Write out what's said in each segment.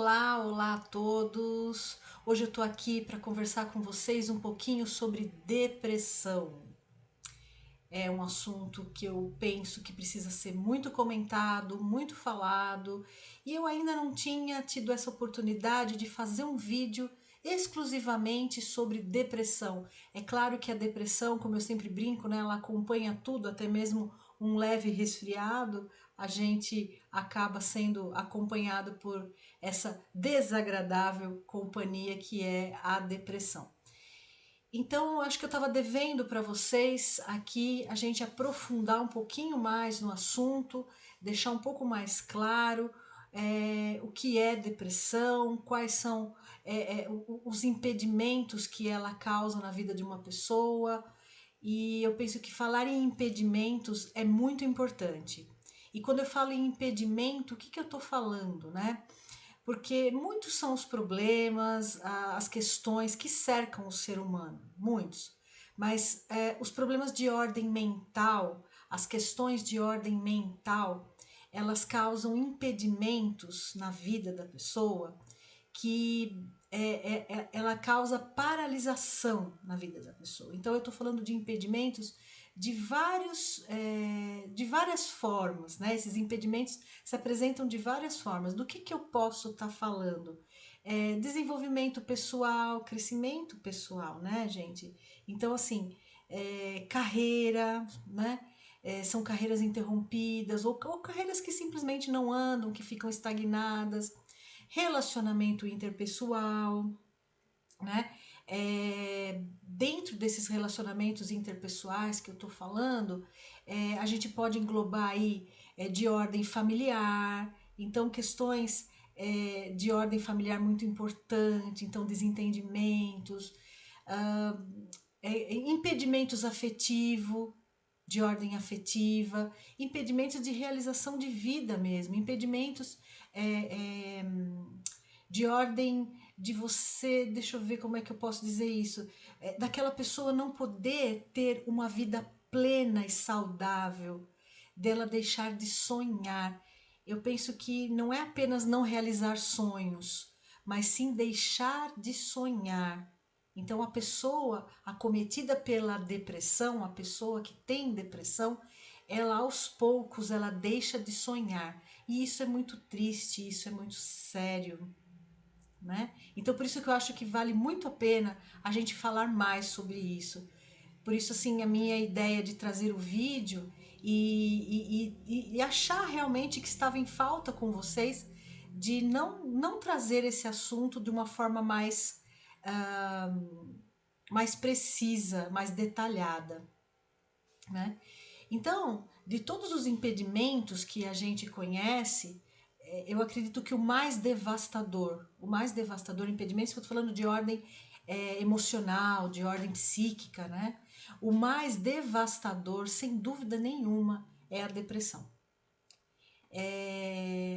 Olá, olá a todos! Hoje eu tô aqui para conversar com vocês um pouquinho sobre depressão. É um assunto que eu penso que precisa ser muito comentado, muito falado, e eu ainda não tinha tido essa oportunidade de fazer um vídeo exclusivamente sobre depressão. É claro que a depressão, como eu sempre brinco, né, ela acompanha tudo, até mesmo um leve resfriado, a gente acaba sendo acompanhado por essa desagradável companhia que é a depressão. Então, eu acho que eu estava devendo para vocês aqui a gente aprofundar um pouquinho mais no assunto, deixar um pouco mais claro o que é depressão, quais são os impedimentos que ela causa na vida de uma pessoa. E eu penso que falar em impedimentos é muito importante. E quando eu falo em impedimento, o que eu estou falando, né? Porque muitos são os problemas, as questões que cercam o ser humano, muitos. Mas os problemas de ordem mental, as questões de ordem mental, elas causam impedimentos na vida da pessoa que ela causa paralisação na vida da pessoa. Então eu estou falando de impedimentos de várias formas, né? Esses impedimentos se apresentam de várias formas. Do que eu posso estar falando? Desenvolvimento pessoal, crescimento pessoal, né, gente? Então, assim, carreira, né? São carreiras interrompidas ou carreiras que simplesmente não andam, que ficam estagnadas, relacionamento interpessoal, né? Dentro desses relacionamentos interpessoais que eu tô falando, a gente pode englobar aí de ordem familiar, então questões de ordem familiar muito importante, então desentendimentos, impedimentos afetivo, de ordem afetiva, impedimentos de realização de vida mesmo, impedimentos de ordem de você, deixa eu ver como é que eu posso dizer isso, daquela pessoa não poder ter uma vida plena e saudável, dela deixar de sonhar. Eu penso que não é apenas não realizar sonhos, mas sim deixar de sonhar. Então, a pessoa acometida pela depressão, a pessoa que tem depressão, ela aos poucos ela deixa de sonhar. E isso é muito triste, isso é muito sério, né? Então, por isso que eu acho que vale muito a pena a gente falar mais sobre isso. Por isso, assim, a minha ideia de trazer o vídeo e achar realmente que estava em falta com vocês de não trazer esse assunto de uma forma mais precisa, mais detalhada, né? Então, de todos os impedimentos que a gente conhece, eu acredito que o mais devastador impedimento, se eu estou falando de ordem emocional, de ordem psíquica, né? O mais devastador, sem dúvida nenhuma, é a depressão.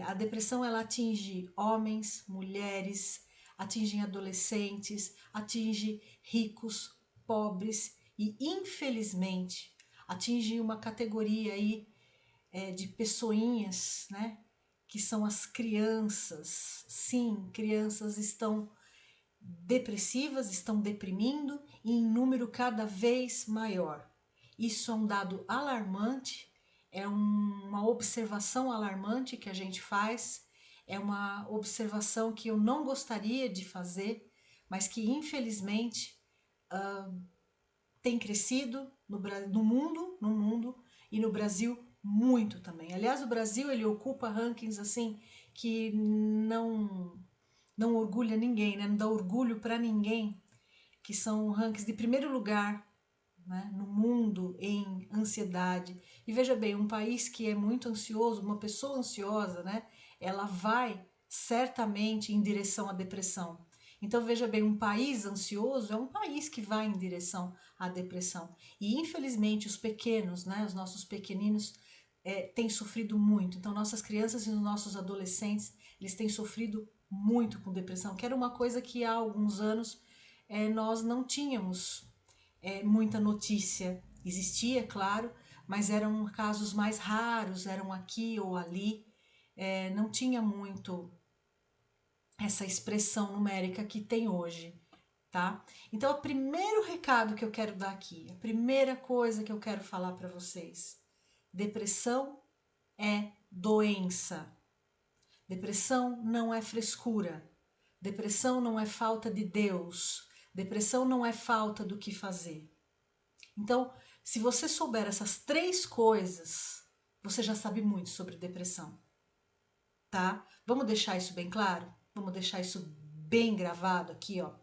A depressão ela atinge homens, mulheres, atinge adolescentes, atinge ricos, pobres e, infelizmente, atinge uma categoria aí de pessoinhas, né? Que são as crianças. Sim, crianças estão depressivas, estão deprimindo e em número cada vez maior. Isso é um dado alarmante, é uma observação alarmante que a gente faz, é uma observação que eu não gostaria de fazer, mas que infelizmente tem crescido no mundo e no Brasil muito também. Aliás, o Brasil ele ocupa rankings assim que não orgulha ninguém, né? Não dá orgulho para ninguém, que são rankings de primeiro lugar, né, no mundo em ansiedade. E veja bem, um país que é muito ansioso, uma pessoa ansiosa, né, ela vai certamente em direção à depressão. Então veja bem, um país ansioso é um país que vai em direção à depressão. E infelizmente os pequenos, né, os nossos pequeninos têm sofrido muito. Então nossas crianças e os nossos adolescentes, eles têm sofrido muito com depressão, que era uma coisa que há alguns anos nós não tínhamos muita notícia. Existia, claro, mas eram casos mais raros, eram aqui ou ali, não tinha muito essa expressão numérica que tem hoje, tá? Então, o primeiro recado que eu quero dar aqui, a primeira coisa que eu quero falar para vocês, depressão é doença. Depressão não é frescura. Depressão não é falta de Deus. Depressão não é falta do que fazer. Então, se você souber essas 3 coisas, você já sabe muito sobre depressão, tá? Vamos deixar isso bem claro? Vamos deixar isso bem gravado aqui, ó,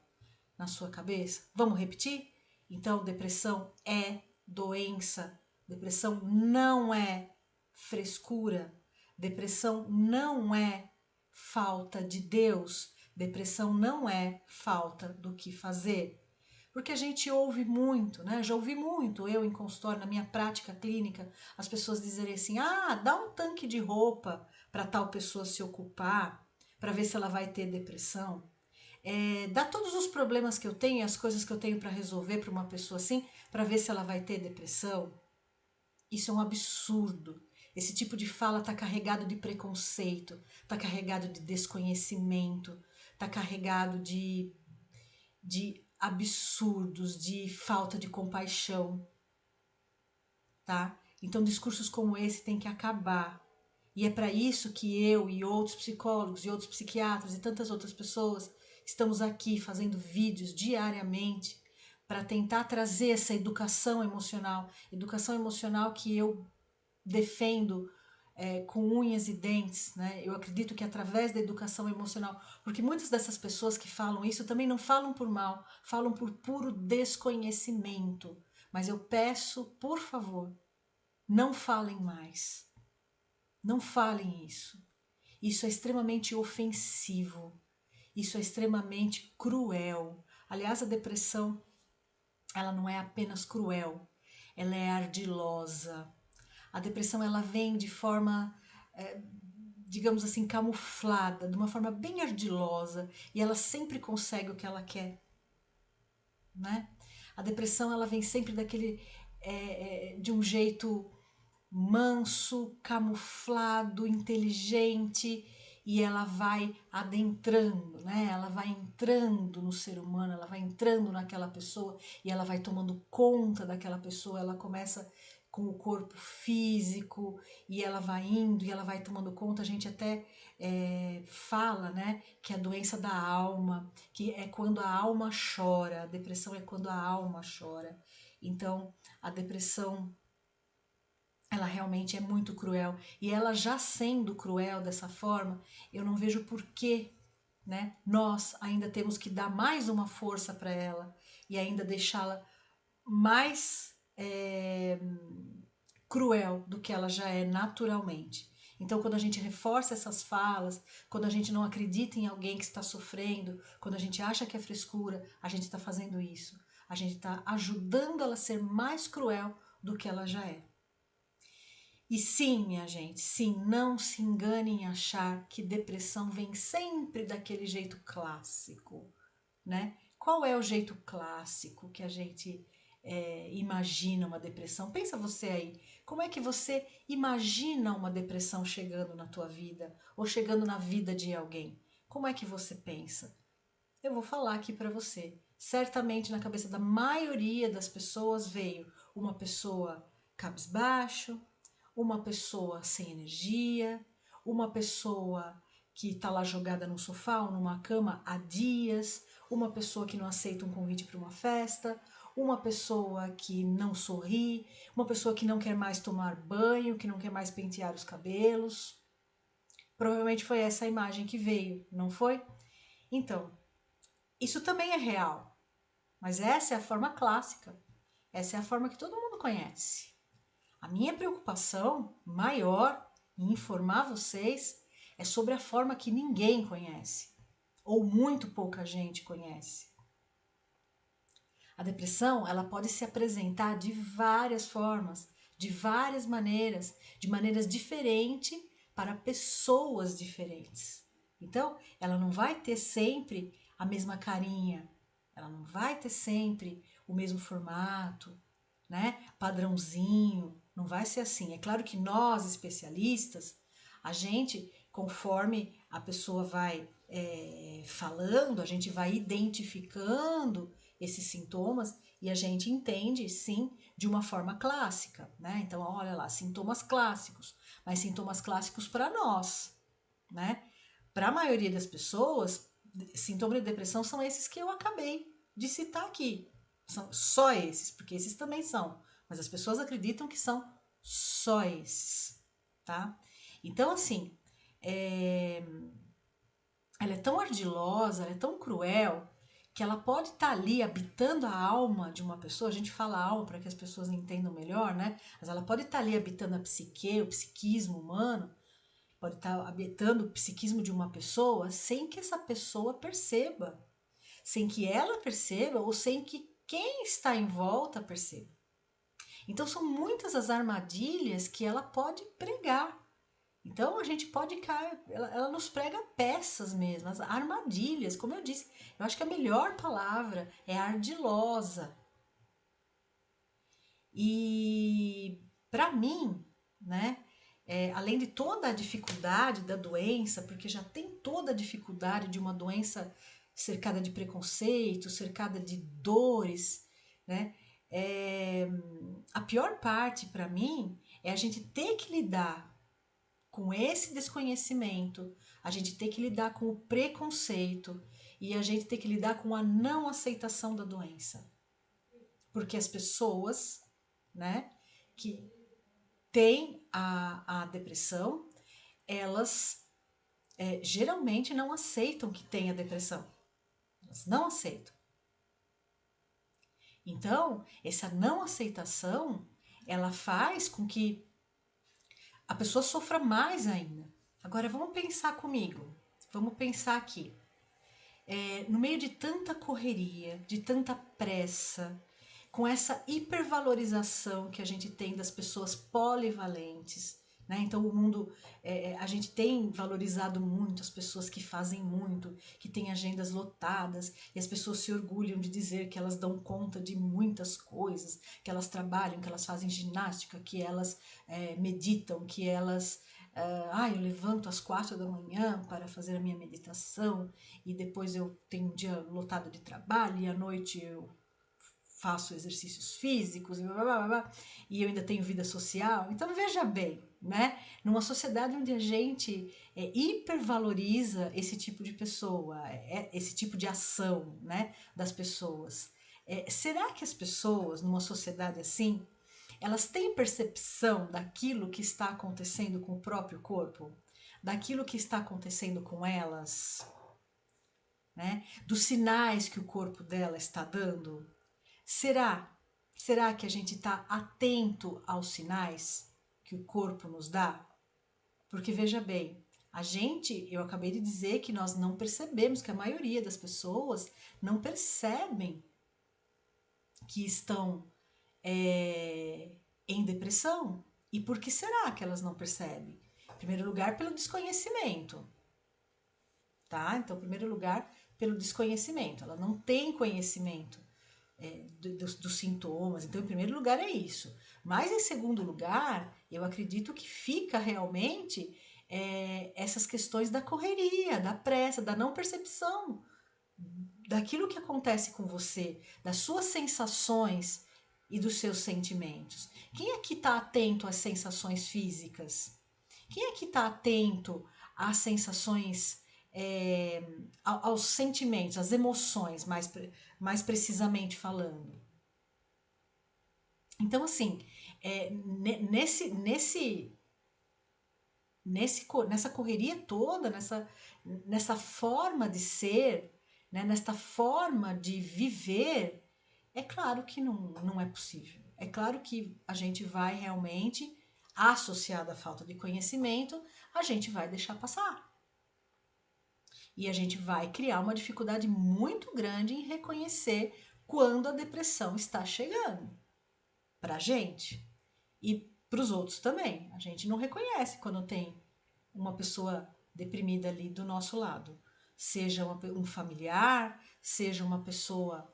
na sua cabeça? Vamos repetir? Então, depressão é doença. Depressão não é frescura. Depressão não é falta de Deus. Depressão não é falta do que fazer. Porque a gente ouve muito, né? Já ouvi muito, eu em consultório, na minha prática clínica, as pessoas dizerem assim: ah, dá um tanque de roupa para tal pessoa se ocupar, para ver se ela vai ter depressão. Dá todos os problemas que eu tenho, as coisas que eu tenho para resolver para uma pessoa assim, para ver se ela vai ter depressão. Isso é um absurdo. Esse tipo de fala está carregado de preconceito, está carregado de desconhecimento, está carregado de absurdos, de falta de compaixão, tá? Então discursos como esse têm que acabar. E é para isso que eu e outros psicólogos e outros psiquiatras e tantas outras pessoas estamos aqui fazendo vídeos diariamente para tentar trazer essa educação emocional que eu defendo com unhas e dentes, né? Eu acredito que através da educação emocional, porque muitas dessas pessoas que falam isso também não falam por mal, falam por puro desconhecimento. Mas eu peço, por favor, não falem mais. Não falem isso. Isso é extremamente ofensivo. Isso é extremamente cruel. Aliás, a depressão, ela não é apenas cruel, ela é ardilosa. A depressão, ela vem de forma, digamos assim, camuflada, de uma forma bem ardilosa, e ela sempre consegue o que ela quer, né? A depressão, ela vem sempre de um jeito manso, camuflado, inteligente, e ela vai adentrando, né? Ela vai entrando no ser humano, ela vai entrando naquela pessoa e ela vai tomando conta daquela pessoa. Ela começa com o corpo físico e ela vai indo e ela vai tomando conta. A gente até fala, né, que é a doença da alma, que é quando a alma chora. A depressão é quando a alma chora. Então, a depressão, ela realmente é muito cruel. E ela já sendo cruel dessa forma, eu não vejo por que, né, nós ainda temos que dar mais uma força para ela e ainda deixá-la mais cruel do que ela já é naturalmente. Então, quando a gente reforça essas falas, quando a gente não acredita em alguém que está sofrendo, quando a gente acha que é frescura, a gente está fazendo isso. A gente está ajudando ela a ser mais cruel do que ela já é. E sim, minha gente, sim, não se engane em achar que depressão vem sempre daquele jeito clássico, né? Qual é o jeito clássico que a gente imagina uma depressão? Pensa você aí, como é que você imagina uma depressão chegando na tua vida ou chegando na vida de alguém? Como é que você pensa? Eu vou falar aqui para você. Certamente na cabeça da maioria das pessoas veio uma pessoa cabisbaixo, uma pessoa sem energia, uma pessoa que está lá jogada no sofá ou numa cama há dias, uma pessoa que não aceita um convite para uma festa, uma pessoa que não sorri, uma pessoa que não quer mais tomar banho, que não quer mais pentear os cabelos. Provavelmente foi essa a imagem que veio, não foi? Então, isso também é real, mas essa é a forma clássica, essa é a forma que todo mundo conhece. A minha preocupação maior em informar vocês é sobre a forma que ninguém conhece, ou muito pouca gente conhece. A depressão, ela pode se apresentar de várias formas, de várias maneiras, de maneiras diferentes para pessoas diferentes. Então, ela não vai ter sempre a mesma carinha, ela não vai ter sempre o mesmo formato, né? Padrãozinho, não vai ser assim. É claro que nós, especialistas, a gente, conforme a pessoa vai falando, a gente vai identificando esses sintomas e a gente entende, sim, de uma forma clássica, né? Então, olha lá, sintomas clássicos, mas sintomas clássicos para nós, né? Para a maioria das pessoas, sintomas de depressão são esses que eu acabei de citar aqui. São só esses, porque esses também são, mas as pessoas acreditam que são só esses, tá? Então, assim, ela é tão ardilosa, ela é tão cruel, que ela pode estar ali habitando a alma de uma pessoa. A gente fala alma para que as pessoas entendam melhor, né? Mas ela pode estar ali habitando a psique, o psiquismo humano, pode estar habitando o psiquismo de uma pessoa sem que essa pessoa perceba, sem que ela perceba ou sem que quem está em volta perceba. Então são muitas as armadilhas que ela pode pregar. Então a gente pode cair, ela nos prega peças mesmo, as armadilhas, como eu disse. Eu acho que a melhor palavra é ardilosa. E para mim, né, além de toda a dificuldade da doença, porque já tem toda a dificuldade de uma doença cercada de preconceito, cercada de dores, né? A pior parte para mim é a gente ter que lidar com esse desconhecimento, a gente ter que lidar com o preconceito e a gente ter que lidar com a não aceitação da doença. Porque as pessoas, né, que têm a depressão, elas geralmente não aceitam que tem a depressão. Elas não aceitam. Então, essa não aceitação, ela faz com que a pessoa sofra mais ainda. Agora, vamos pensar comigo. Vamos pensar aqui. No meio de tanta correria, de tanta pressa, com essa hipervalorização que a gente tem das pessoas polivalentes, né? Então o mundo, a gente tem valorizado muito as pessoas que fazem muito, que têm agendas lotadas, e as pessoas se orgulham de dizer que elas dão conta de muitas coisas, que elas trabalham, que elas fazem ginástica, que elas meditam, que elas eu levanto às 4 da manhã para fazer a minha meditação e depois eu tenho um dia lotado de trabalho e à noite eu faço exercícios físicos e blá, blá, blá, blá, e eu ainda tenho vida social. Então veja bem, né? Numa sociedade onde a gente hipervaloriza esse tipo de pessoa, esse tipo de ação, né, das pessoas. Será que as pessoas numa sociedade assim elas têm percepção daquilo que está acontecendo com o próprio corpo? Daquilo que está acontecendo com elas? Né? Dos sinais que o corpo dela está dando? Será que a gente está atento aos sinais que o corpo nos dá? Porque veja bem, eu acabei de dizer que nós não percebemos, que a maioria das pessoas não percebem que estão em depressão. E por que será que elas não percebem? Em primeiro lugar, pelo desconhecimento, tá? Então, em primeiro lugar, pelo desconhecimento. Ela não tem conhecimento dos sintomas. Então, em primeiro lugar, é isso. Mas, em segundo lugar, eu acredito que fica realmente essas questões da correria, da pressa, da não percepção daquilo que acontece com você, das suas sensações e dos seus sentimentos. Quem é que está atento às sensações físicas? Quem é que está atento às sensações, aos sentimentos, às emoções, mais precisamente falando? Então, assim, nessa correria toda, nessa forma de ser, né, nesta forma de viver, é claro que não é possível. É claro que a gente vai realmente, associado à falta de conhecimento, a gente vai deixar passar. E a gente vai criar uma dificuldade muito grande em reconhecer quando a depressão está chegando para a gente e para os outros também. A gente não reconhece quando tem uma pessoa deprimida ali do nosso lado, seja um familiar, seja uma pessoa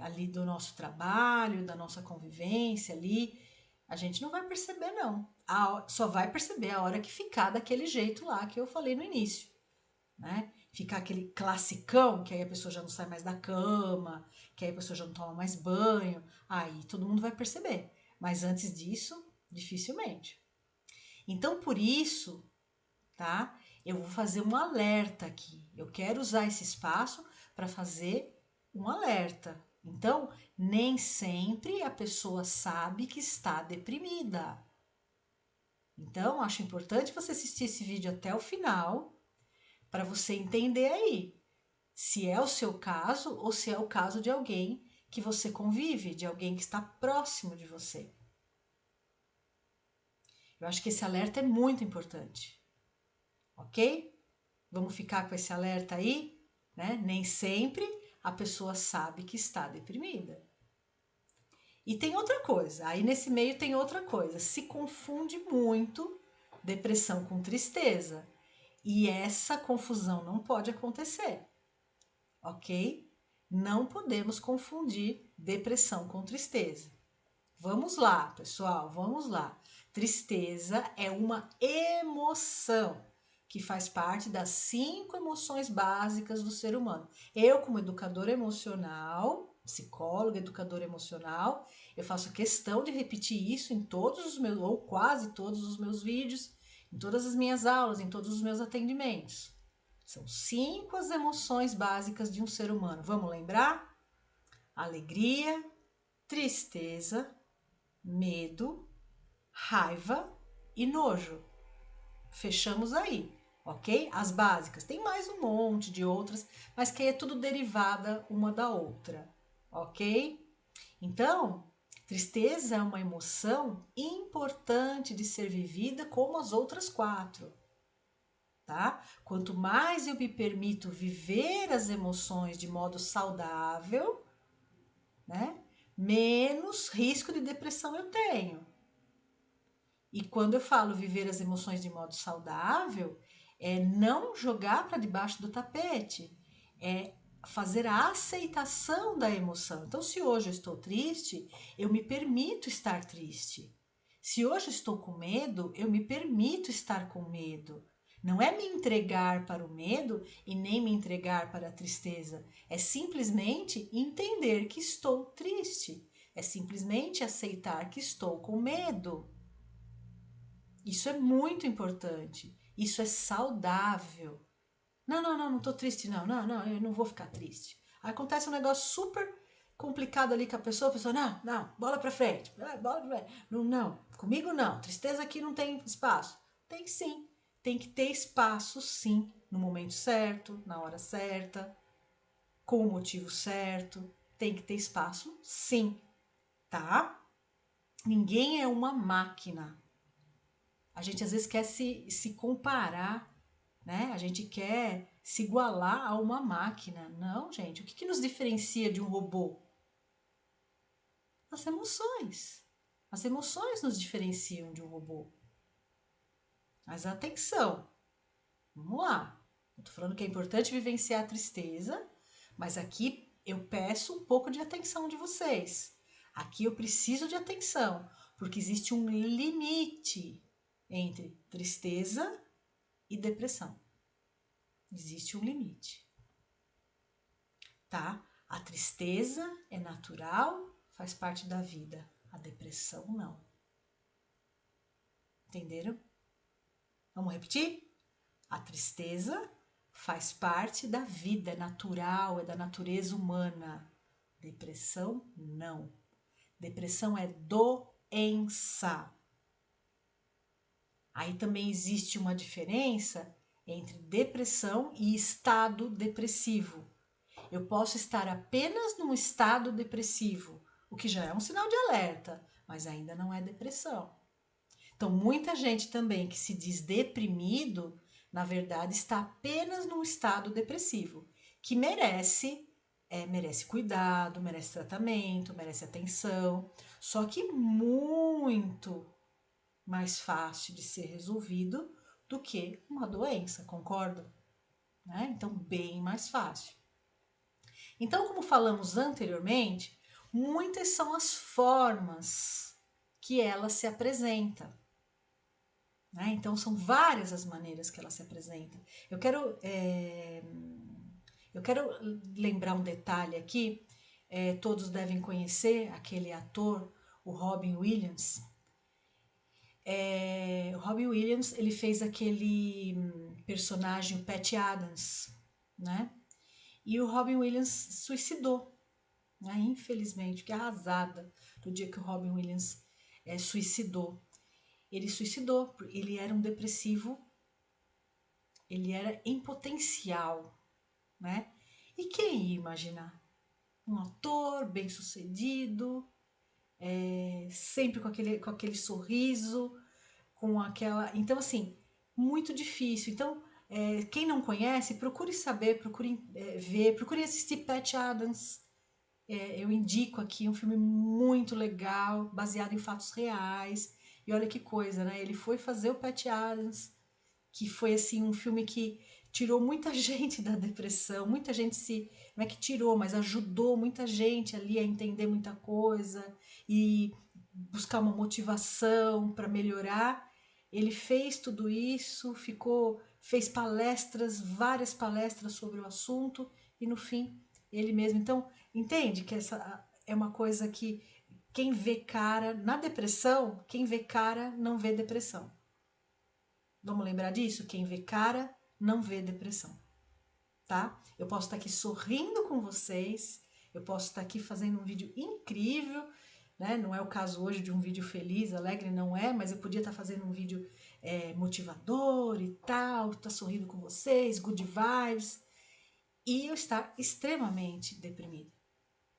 ali do nosso trabalho, da nossa convivência ali, a gente não vai perceber não, só vai perceber a hora que ficar daquele jeito lá que eu falei no início, né? ficar aquele classicão, que aí a pessoa já não sai mais da cama, que aí a pessoa já não toma mais banho, aí todo mundo vai perceber. Mas antes disso, dificilmente. Então, por isso, tá? Eu vou fazer um alerta aqui. Eu quero usar esse espaço para fazer um alerta. Então, nem sempre a pessoa sabe que está deprimida. Então, acho importante você assistir esse vídeo até o final para você entender aí se é o seu caso ou se é o caso de alguém que você convive, de alguém que está próximo de você. Eu acho que esse alerta é muito importante, ok? Vamos ficar com esse alerta aí, né? Nem sempre a pessoa sabe que está deprimida. E tem outra coisa, aí nesse meio tem outra coisa, se confunde muito depressão com tristeza. E essa confusão não pode acontecer, ok? Não podemos confundir depressão com tristeza. Vamos lá, pessoal, vamos lá. Tristeza é uma emoção que faz parte das 5 emoções básicas do ser humano. Eu, como educadora emocional, psicóloga, educadora emocional, eu faço questão de repetir isso em todos os meus, ou quase todos os meus vídeos, em todas as minhas aulas, em todos os meus atendimentos. São 5 as emoções básicas de um ser humano. Vamos lembrar? Alegria, tristeza, medo, raiva e nojo. Fechamos aí, ok? As básicas. Tem mais um monte de outras, mas que é tudo derivada uma da outra, ok? Então, tristeza é uma emoção importante de ser vivida como as outras 4. Tá? Quanto mais eu me permito viver as emoções de modo saudável, né? Menos risco de depressão eu tenho. E quando eu falo viver as emoções de modo saudável, é não jogar para debaixo do tapete, é fazer a aceitação da emoção. Então, se hoje eu estou triste, eu me permito estar triste. Se hoje eu estou com medo, eu me permito estar com medo. Não é me entregar para o medo e nem me entregar para a tristeza. É simplesmente entender que estou triste. É simplesmente aceitar que estou com medo. Isso é muito importante. Isso é saudável. Não tô triste, não, eu não vou ficar triste. Aí acontece um negócio super complicado ali com a pessoa, não, bola pra frente, bola pra frente. Não, comigo não, tristeza aqui não tem espaço. Tem sim, tem que ter espaço sim, no momento certo, na hora certa, com o motivo certo. Tem que ter espaço sim, tá? Ninguém é uma máquina. A gente às vezes quer se comparar, né? A gente quer se igualar a uma máquina. Não, gente. O que nos diferencia de um robô? As emoções. As emoções nos diferenciam de um robô. Mas atenção. Vamos lá. Eu tô falando que é importante vivenciar a tristeza, mas aqui eu peço um pouco de atenção de vocês. Aqui eu preciso de atenção, porque existe um limite entre tristeza e depressão. Existe um limite, tá? A tristeza é natural, faz parte da vida. A depressão não. Entenderam? Vamos repetir? A tristeza faz parte da vida, é natural, é da natureza humana. Depressão não. Depressão é doença. Aí também existe uma diferença entre depressão e estado depressivo. Eu posso estar apenas num estado depressivo, o que já é um sinal de alerta, mas ainda não é depressão. Então, muita gente também que se diz deprimido, na verdade, está apenas num estado depressivo, que merece cuidado, merece tratamento, merece atenção, só que muito mais fácil de ser resolvido do que uma doença, concorda? Né? Então, bem mais fácil. Então, como falamos anteriormente, muitas são as formas que ela se apresenta. né? Então são várias as maneiras que ela se apresenta. Eu quero, eu quero lembrar um detalhe aqui. Todos devem conhecer aquele ator, o Robin Williams. O Robin Williams, ele fez aquele personagem Patch Adams, né? E o Robin Williams suicidou, né? Infelizmente, fiquei arrasada no dia que o Robin Williams suicidou. Ele suicidou, ele era um depressivo, ele era em potencial, né? E quem ia imaginar? Um ator bem-sucedido, sempre com aquele sorriso, com aquela... Então, assim, muito difícil. Então, quem não conhece, procure saber, procure ver, procure assistir Patch Adams. Eu indico aqui um filme muito legal, baseado em fatos reais. E olha que coisa, né? Ele foi fazer o Patch Adams, que foi assim um filme que tirou muita gente da depressão, muita gente se, não é que tirou, mas ajudou muita gente ali a entender muita coisa e buscar uma motivação para melhorar. Ele fez tudo isso, fez palestras, várias palestras sobre o assunto e no fim ele mesmo. Então, entende que essa é uma coisa que quem vê cara na depressão, quem vê cara não vê depressão. Vamos lembrar disso? Quem vê cara não vê depressão, tá? Eu posso estar aqui sorrindo com vocês, eu posso estar aqui fazendo um vídeo incrível, né? Não é o caso hoje de um vídeo feliz, alegre, não é, mas eu podia estar fazendo um vídeo motivador e tal, estar sorrindo com vocês, good vibes, e eu estar extremamente deprimida.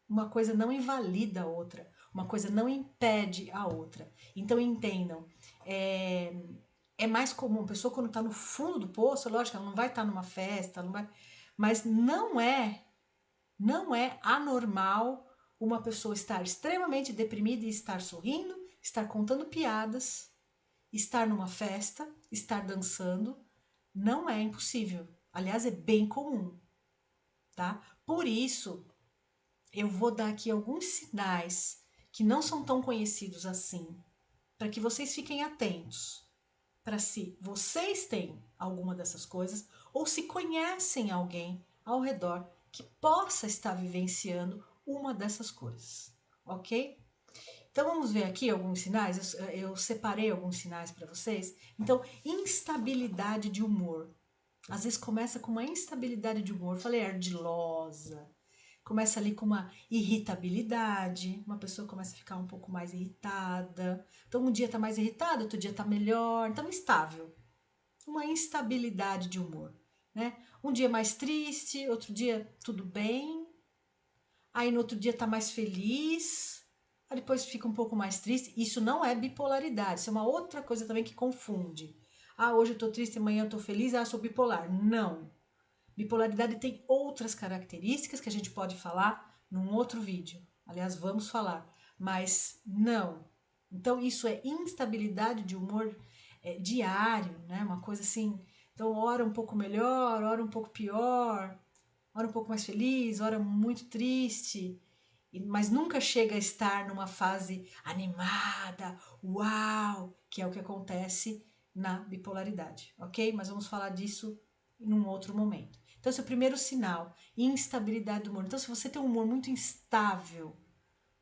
Uma coisa não invalida a outra, uma coisa não impede a outra. Então entendam, é mais comum, a pessoa quando está no fundo do poço, lógico, ela não vai estar numa festa, não vai, mas não é anormal uma pessoa estar extremamente deprimida e estar sorrindo, estar contando piadas, estar numa festa, estar dançando, não é impossível. Aliás, é bem comum, tá? Por isso, eu vou dar aqui alguns sinais que não são tão conhecidos assim, para que vocês fiquem atentos. Para se vocês têm alguma dessas coisas ou se conhecem alguém ao redor que possa estar vivenciando uma dessas coisas, ok? Então vamos ver aqui alguns sinais. Eu separei alguns sinais para vocês. Então, instabilidade de humor. Às vezes começa com uma instabilidade de humor. Eu falei ardilosa. Começa ali com uma irritabilidade, uma pessoa começa a ficar um pouco mais irritada. Então, um dia tá mais irritado, outro dia tá melhor. Então, instável. Uma instabilidade de humor, né? Um dia mais triste, outro dia tudo bem. Aí, no outro dia tá mais feliz. Aí, depois fica um pouco mais triste. Isso não é bipolaridade. Isso é uma outra coisa também que confunde. Ah, hoje eu tô triste, amanhã eu tô feliz. Ah, sou bipolar. Não. Bipolaridade tem outras características que a gente pode falar num outro vídeo. Aliás, vamos falar, mas não. Então, isso é instabilidade de humor diário, né? Uma coisa assim. Então, hora um pouco melhor, hora um pouco pior, hora um pouco mais feliz, hora muito triste, mas nunca chega a estar numa fase animada, uau, que é o que acontece na bipolaridade, ok? Mas vamos falar disso em um outro momento. Então, esse é o primeiro sinal, instabilidade do humor. Então, se você tem um humor muito instável,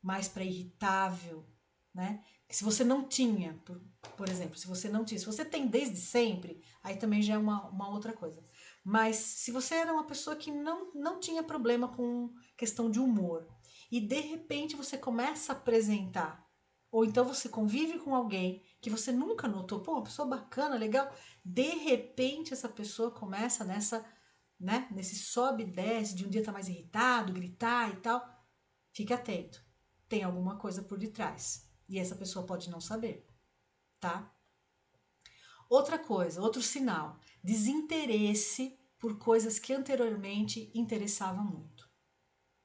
mais para irritável, né? Se você não tinha, por exemplo, se você não tinha, se você tem desde sempre, aí também já é uma outra coisa. Mas se você era uma pessoa que não tinha problema com questão de humor e de repente você começa a apresentar, ou então você convive com alguém que você nunca notou, pô, uma pessoa bacana, legal, de repente essa pessoa começa nesse sobe e desce, de um dia tá mais irritado, gritar e tal, fique atento. Tem alguma coisa por detrás. E essa pessoa pode não saber, tá? Outra coisa, outro sinal, desinteresse por coisas que anteriormente interessavam muito.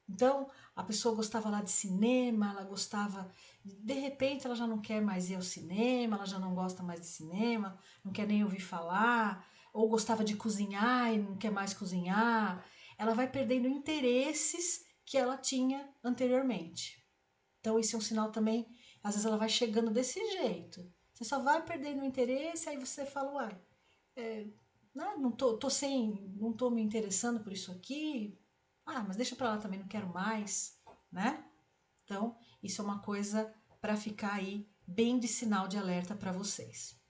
Então, a pessoa gostava lá de cinema, ela gostava, de repente ela já não quer mais ir ao cinema, ela já não gosta mais de cinema, não quer nem ouvir falar, ou gostava de cozinhar e não quer mais cozinhar. Ela vai perdendo interesses que ela tinha anteriormente. Então, isso é um sinal também, às vezes ela vai chegando desse jeito. Você só vai perdendo o interesse, aí você fala, uai, não tô me interessando por isso aqui. Ah, mas deixa pra lá também, não quero mais, né? Então, isso é uma coisa para ficar aí bem de sinal de alerta para vocês.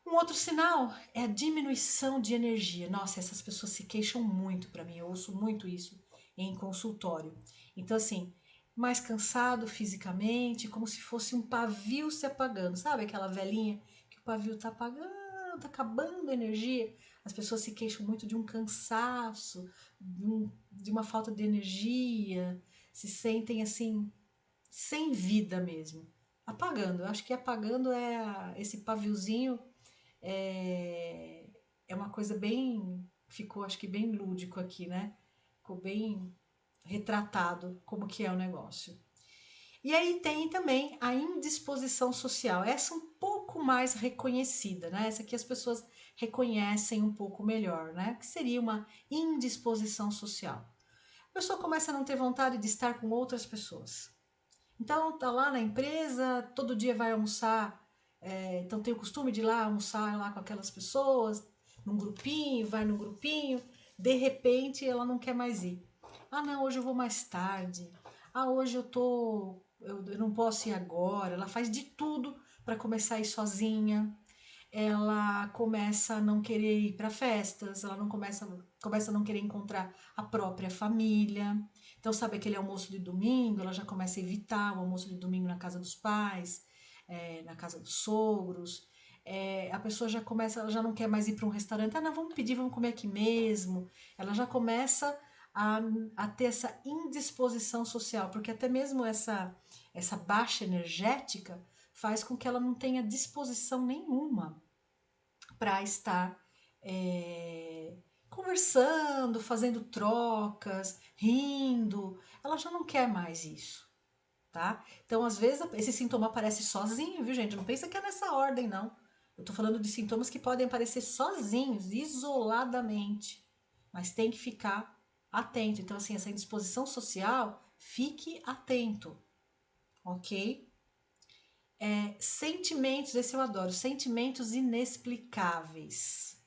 Um outro sinal é a diminuição de energia. Nossa, essas pessoas se queixam muito para mim, eu ouço muito isso em consultório. Então, assim, mais cansado fisicamente, como se fosse um pavio se apagando. Sabe aquela velhinha que o pavio tá apagando, tá acabando a energia? As pessoas se queixam muito de um cansaço, de uma falta de energia, se sentem assim, sem vida mesmo. Apagando, eu acho que apagando esse paviozinho é, é uma coisa bem. Ficou, acho que, bem lúdico aqui, né? Ficou bem retratado como que é o negócio. E aí tem também a indisposição social. Essa um pouco mais reconhecida, né? Essa aqui as pessoas reconhecem um pouco melhor, né? Que seria uma indisposição social. A pessoa começa a não ter vontade de estar com outras pessoas. Então tá lá na empresa, todo dia vai almoçar, então tem o costume de ir lá almoçar lá com aquelas pessoas, num grupinho, vai num grupinho, de repente ela não quer mais ir. Ah não, hoje eu vou mais tarde. Ah, hoje eu não posso ir agora. Ela faz de tudo para começar a ir sozinha. Ela começa a não querer ir para festas, ela não começa a não querer encontrar a própria família. Então, sabe aquele almoço de domingo? Ela já começa a evitar o almoço de domingo na casa dos pais, na casa dos sogros. A pessoa já começa, ela já não quer mais ir para um restaurante. Ah, não, vamos pedir, vamos comer aqui mesmo. Ela já começa a, a ter essa indisposição social, porque até mesmo essa baixa energética faz com que ela não tenha disposição nenhuma para estar conversando, fazendo trocas, rindo. Ela já não quer mais isso, tá? Então, às vezes, esse sintoma aparece sozinho, viu, gente? Não pensa que é nessa ordem, não. Eu tô falando de sintomas que podem aparecer sozinhos, isoladamente, mas tem que ficar atento. Então, assim, essa indisposição social, fique atento, ok? Sentimentos, esse eu adoro, sentimentos inexplicáveis.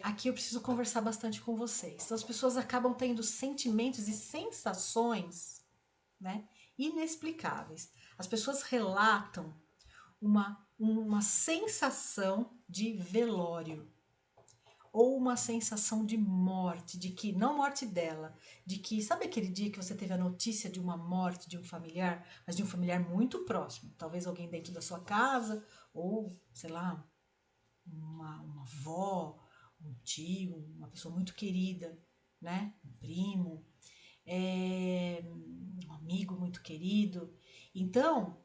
Aqui eu preciso conversar bastante com vocês. Então, as pessoas acabam tendo sentimentos e sensações, né, inexplicáveis. As pessoas relatam uma sensação de velório ou uma sensação de morte, de que, não morte dela, de que, sabe aquele dia que você teve a notícia de uma morte de um familiar, mas de um familiar muito próximo, talvez alguém dentro da sua casa, ou, sei lá, uma avó, um tio, uma pessoa muito querida, né? Um primo, um amigo muito querido. Então,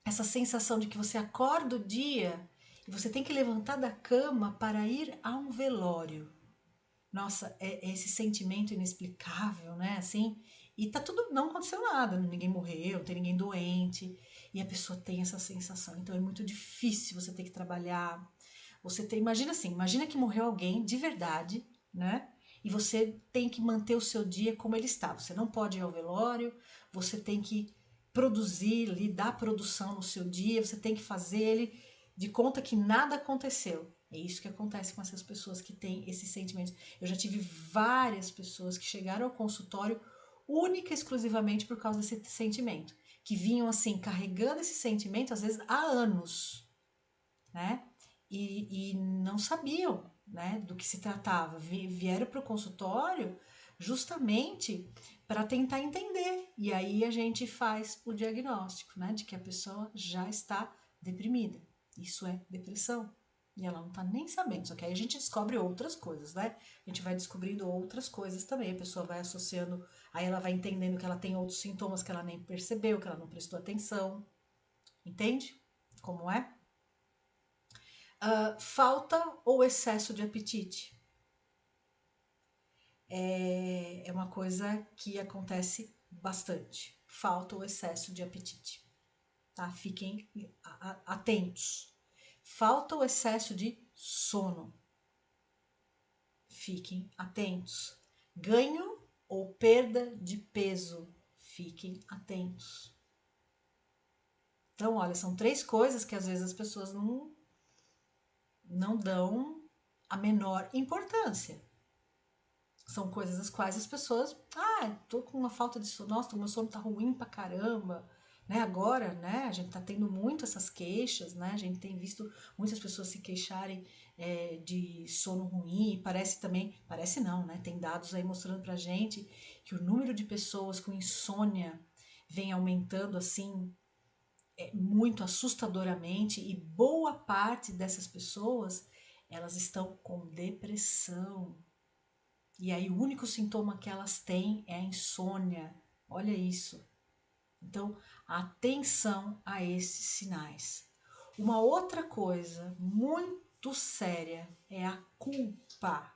essa sensação de que você acorda o dia e você tem que levantar da cama para ir a um velório. Nossa, é esse sentimento inexplicável, né? Assim, e tá tudo, não aconteceu nada, ninguém morreu, não tem ninguém doente, e a pessoa tem essa sensação. Então é muito difícil você ter que trabalhar. Imagina assim, imagina que morreu alguém de verdade, né? E você tem que manter o seu dia como ele está. Você não pode ir ao velório, você tem que produzir, lidar produção no seu dia, você tem que fazer ele de conta que nada aconteceu. É isso que acontece com essas pessoas que têm esses sentimentos. Eu já tive várias pessoas que chegaram ao consultório única e exclusivamente por causa desse sentimento, que vinham assim carregando esse sentimento às vezes há anos, né? E não sabiam, né, do que se tratava. Vieram para o consultório justamente para tentar entender. E aí a gente faz o diagnóstico, né, de que a pessoa já está deprimida. Isso é depressão. E ela não está nem sabendo. Só que aí a gente descobre outras coisas, né? A gente vai descobrindo outras coisas também. A pessoa vai associando, aí ela vai entendendo que ela tem outros sintomas que ela nem percebeu, que ela não prestou atenção. Entende como é? Falta ou excesso de apetite. É uma coisa que acontece bastante. Falta ou excesso de apetite. Tá? Fiquem atentos. Falta ou excesso de sono. Fiquem atentos. Ganho ou perda de peso. Fiquem atentos. Então, olha, são 3 coisas que às vezes as pessoas não dão a menor importância. São coisas as quais as pessoas, tô com uma falta de sono, nossa, o meu sono tá ruim pra caramba, né? Agora, né, a gente tá tendo muito essas queixas, né? A gente tem visto muitas pessoas se queixarem de sono ruim, parece não, né? Tem dados aí mostrando pra gente que o número de pessoas com insônia vem aumentando assim, muito assustadoramente, e boa parte dessas pessoas, elas estão com depressão. E aí o único sintoma que elas têm é a insônia. Olha isso. Então, atenção a esses sinais. Uma outra coisa muito séria é a culpa.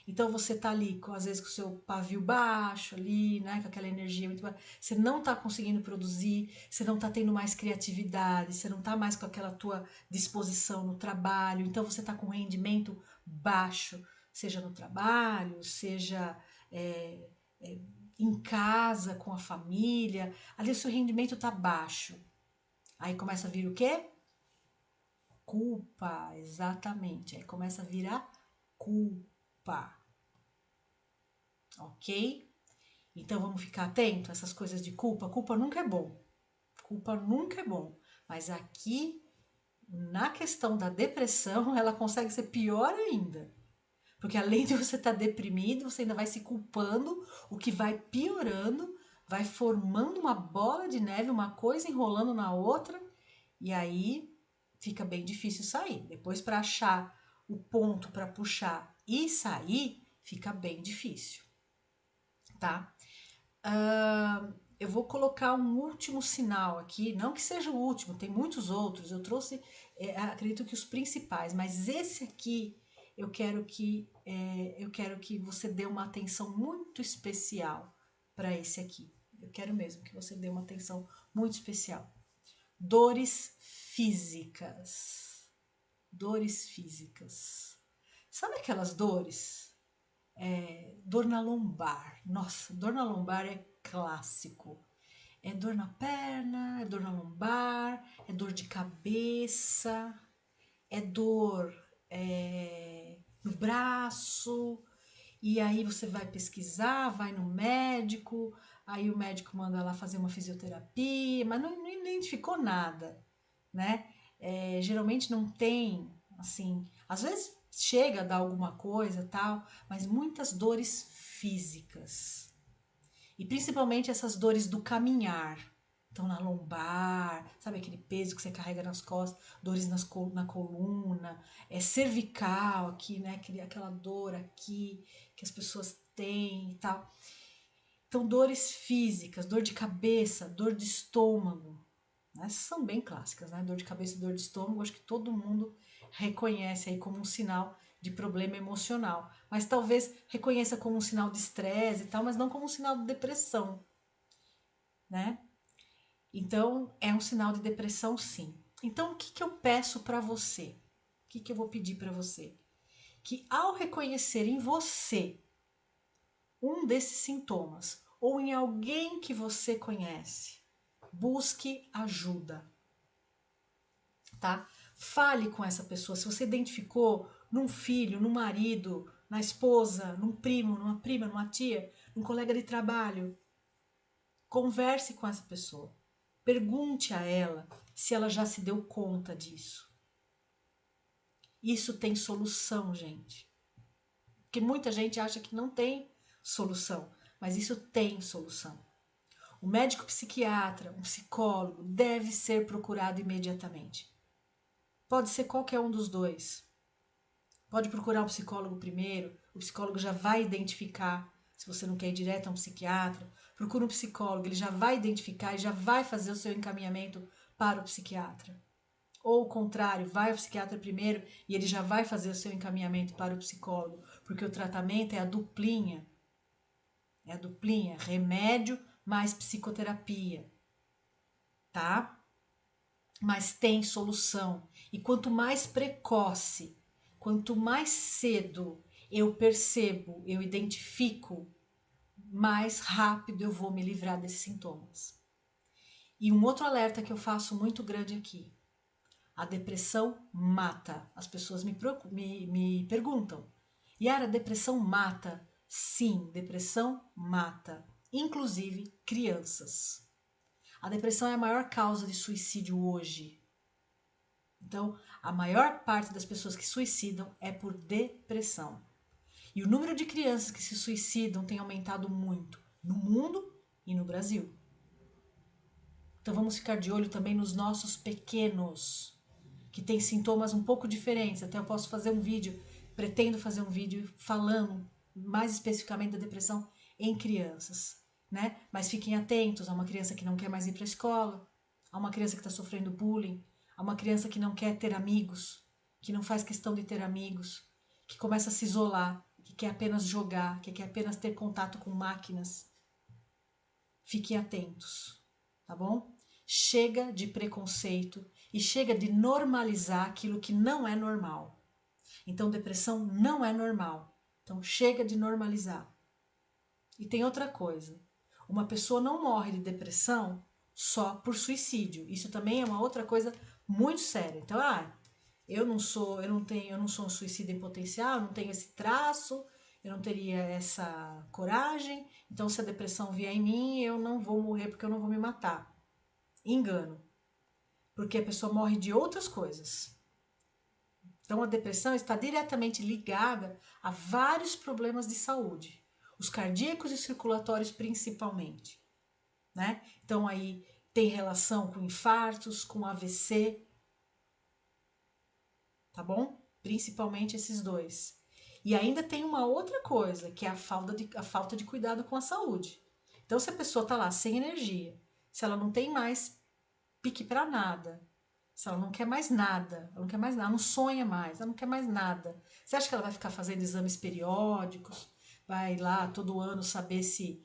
Então você tá ali, às vezes com o seu pavio baixo ali, né, com aquela energia muito baixa, você não tá conseguindo produzir, você não tá tendo mais criatividade, você não tá mais com aquela tua disposição no trabalho, então você tá com rendimento baixo, seja no trabalho, seja em casa, com a família, ali o seu rendimento tá baixo. Aí começa a vir o quê? Culpa, exatamente. Aí começa a virar culpa. Ok? Então vamos ficar atento a essas coisas de culpa. Culpa nunca é bom. Culpa nunca é bom. Mas aqui, na questão da depressão, ela consegue ser pior ainda. Porque além de você estar deprimido, você ainda vai se culpando, o que vai piorando, vai formando uma bola de neve, uma coisa enrolando na outra, e aí fica bem difícil sair. Depois, para achar o ponto para puxar e sair, fica bem difícil, tá? Eu vou colocar um último sinal aqui, não que seja o último, tem muitos outros. Eu trouxe, acredito que os principais, mas esse aqui eu quero que você dê uma atenção muito especial para esse aqui. Eu quero mesmo que você dê uma atenção muito especial. Dores físicas. Dores físicas. Sabe aquelas dores? Dor na lombar. Nossa, dor na lombar é clássico. É dor na perna, é dor na lombar, é dor de cabeça, é dor no braço. E aí você vai pesquisar, vai no médico, aí o médico manda lá fazer uma fisioterapia, mas não identificou nada, né? Geralmente não tem, assim, às vezes chega a dar alguma coisa tal, mas muitas dores físicas. E principalmente essas dores do caminhar. Então, na lombar, sabe aquele peso que você carrega nas costas, dores na coluna, cervical aqui, né? Aquela dor aqui que as pessoas têm e tal. Então, dores físicas, dor de cabeça, dor de estômago. Essas são bem clássicas, né? Dor de cabeça e dor de estômago, acho que todo mundo reconhece aí como um sinal de problema emocional. Mas talvez reconheça como um sinal de estresse e tal, mas não como um sinal de depressão, né? Então, é um sinal de depressão, sim. Então, o que, que eu peço para você? O que, que eu vou pedir para você? Que ao reconhecer em você um desses sintomas, ou em alguém que você conhece, busque ajuda, tá? Fale com essa pessoa. Se você identificou num filho, num marido, na esposa, num primo, numa prima, numa tia, num colega de trabalho, converse com essa pessoa. Pergunte a ela se ela já se deu conta disso. Isso tem solução, gente. Porque muita gente acha que não tem solução, mas isso tem solução. O médico psiquiatra, um psicólogo, deve ser procurado imediatamente. Pode ser qualquer um dos dois. Pode procurar um psicólogo primeiro, o psicólogo já vai identificar, se você não quer ir direto a um psiquiatra, procura um psicólogo, ele já vai identificar e já vai fazer o seu encaminhamento para o psiquiatra. Ou o contrário, vai ao psiquiatra primeiro e ele já vai fazer o seu encaminhamento para o psicólogo, porque o tratamento é a duplinha. É a duplinha, remédio mais psicoterapia, tá? Mas tem solução. E quanto mais precoce, quanto mais cedo eu percebo, eu identifico, mais rápido eu vou me livrar desses sintomas. E um outro alerta que eu faço muito grande aqui. A depressão mata. As pessoas me perguntam. Yara, depressão mata? Sim, depressão mata. Inclusive crianças. A depressão é a maior causa de suicídio hoje. Então, a maior parte das pessoas que suicidam é por depressão. E o número de crianças que se suicidam tem aumentado muito no mundo e no Brasil. Então vamos ficar de olho também nos nossos pequenos, que têm sintomas um pouco diferentes. Até eu posso fazer um vídeo, pretendo fazer um vídeo falando mais especificamente da depressão em crianças, né? Mas fiquem atentos a uma criança que não quer mais ir para a escola, a uma criança que está sofrendo bullying, a uma criança que não quer ter amigos, que não faz questão de ter amigos, que começa a se isolar, que quer apenas jogar, que quer apenas ter contato com máquinas. Fiquem atentos, tá bom? Chega de preconceito e chega de normalizar aquilo que não é normal. Então, depressão não é normal. Então, chega de normalizar. E tem outra coisa. Uma pessoa não morre de depressão só por suicídio. Isso também é uma outra coisa muito séria. Então, eu não sou um suicida em potencial, eu não tenho esse traço, eu não teria essa coragem, então se a depressão vier em mim, eu não vou morrer porque eu não vou me matar. Engano. Porque a pessoa morre de outras coisas. Então a depressão está diretamente ligada a vários problemas de saúde, os cardíacos e circulatórios principalmente, né? Então aí tem relação com infartos, com AVC, tá bom? Principalmente esses dois. E ainda tem uma outra coisa, que é a falta de cuidado com a saúde. Então, se a pessoa tá lá sem energia, se ela não tem mais pique para nada, se ela não quer mais nada, ela não quer mais nada, ela não sonha mais, ela não quer mais nada. Você acha que ela vai ficar fazendo exames periódicos? Vai lá todo ano saber se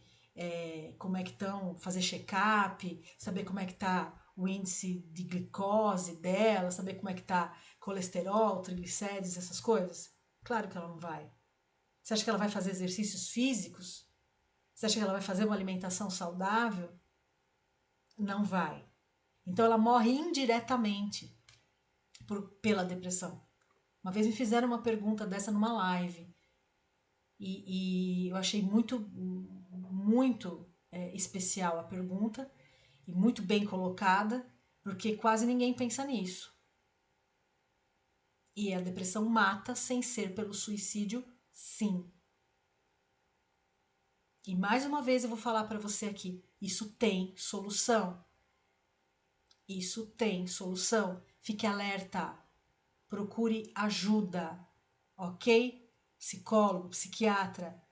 como é que estão, fazer check-up, saber como é que tá o índice de glicose dela, saber como é que tá colesterol, triglicérides, essas coisas? Claro que ela não vai. Você acha que ela vai fazer exercícios físicos? Você acha que ela vai fazer uma alimentação saudável? Não vai. Então ela morre indiretamente pela depressão. Uma vez me fizeram uma pergunta dessa numa live e eu achei muito especial a pergunta e muito bem colocada, porque quase ninguém pensa nisso. E a depressão mata sem ser pelo suicídio, sim. E mais uma vez eu vou falar para você aqui, isso tem solução. Isso tem solução. Fique alerta. Procure ajuda, ok? Psicólogo, psiquiatra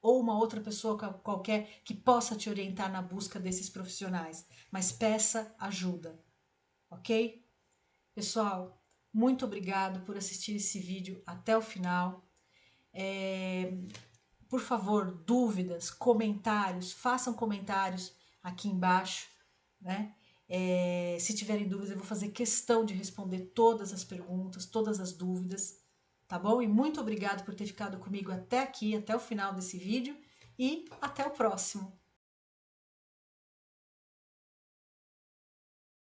ou uma outra pessoa qualquer que possa te orientar na busca desses profissionais. Mas peça ajuda, ok? Pessoal, muito obrigado por assistir esse vídeo até o final. Por favor, dúvidas, comentários, façam comentários aqui embaixo, né? Se tiverem dúvidas, eu vou fazer questão de responder todas as perguntas, todas as dúvidas, tá bom? E muito obrigado por ter ficado comigo até aqui, até o final desse vídeo, e até o próximo.